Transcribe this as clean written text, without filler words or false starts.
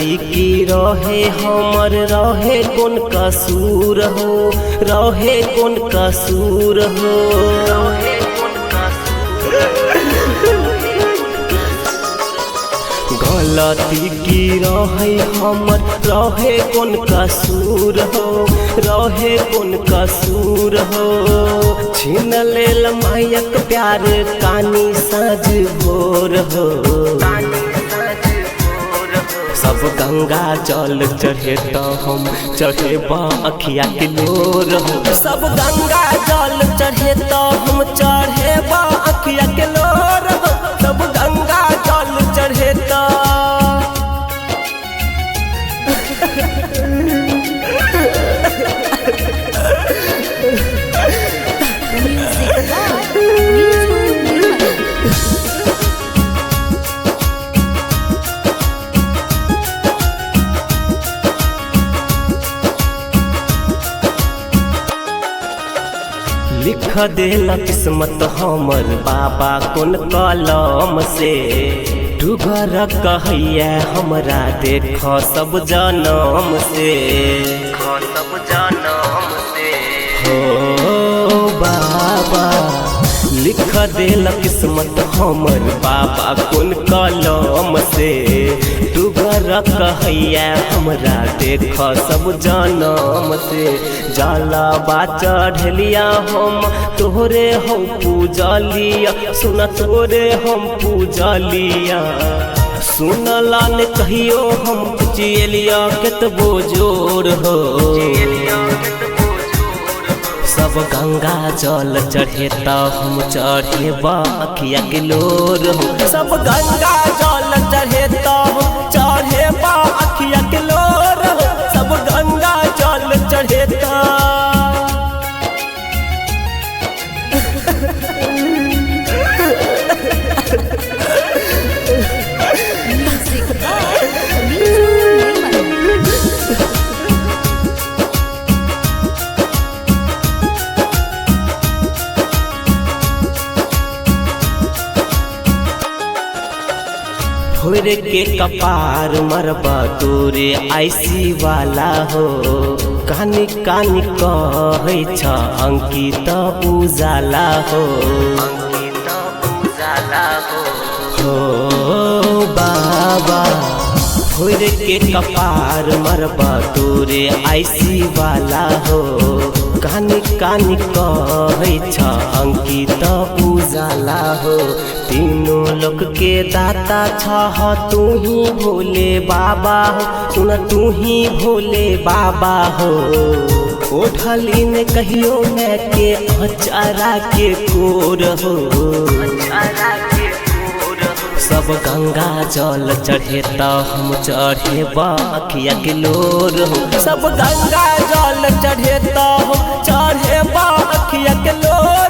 टिकी रहे हमर रहे कौन कसूर हो, रहे कौन कसूर हो। गलती की रहे हमर रहे कौन कसूर हो, रहे कौन कसूर हो। छीन लेल मायक प्यार कानी साँझ भोर हो। सब गंगा जल चढ़े तो हम चढ़े अखिया के लोर हो। सब गंगा जल चढ़े तो हम चढ़े अखिया के लोर हो। सब गंगा जल चढ़े तो लिख देला किस्मत हमर बाबा कौन कलम से। डुगर कहैया हमरा देख सब जनम से, सब जनम से हो बाबा। लिख देला किस्मत हमर बाबा कौन कलम से। डुगर कहैया हमरा देख सब जनम से। जलवा चढ़लिया हम तोहरे हम पूजलिया, सुन तोरे हम पूजलिया। सुनला ने कहियो हम चियलिया केतबो जोर हो। सब गंगा जल चढ़े तो हम चढ़े अखिया के लोर हो। सब गंगा जल चढ़े तो हम चढ़े अखिया के लोर हो। सब गंगा जल चढ़े तो फोड़ के कपार मरबा तोरे आईसी वाला हो। कानी कानी कहै छ अंकित उजाला हो, अंकित उजाला हो बाबा। फोड़ के कपार मरबा तोरे आईसी वाला हो। कानी कानी कहै छ अंकित उजाला हो। तीनों लोक के दाता छह तू ही भोले बाबा हो। सुन तू ही भोले बाबा हो। ओढ़ली ने कहियो मैं के अचारा के कोर हो। सब गंगा जल चढ़े तो हम चढ़े अखिया के लोर हो। सब गंगा जल चढ़े तो हम चढ़े अखिया के लोर।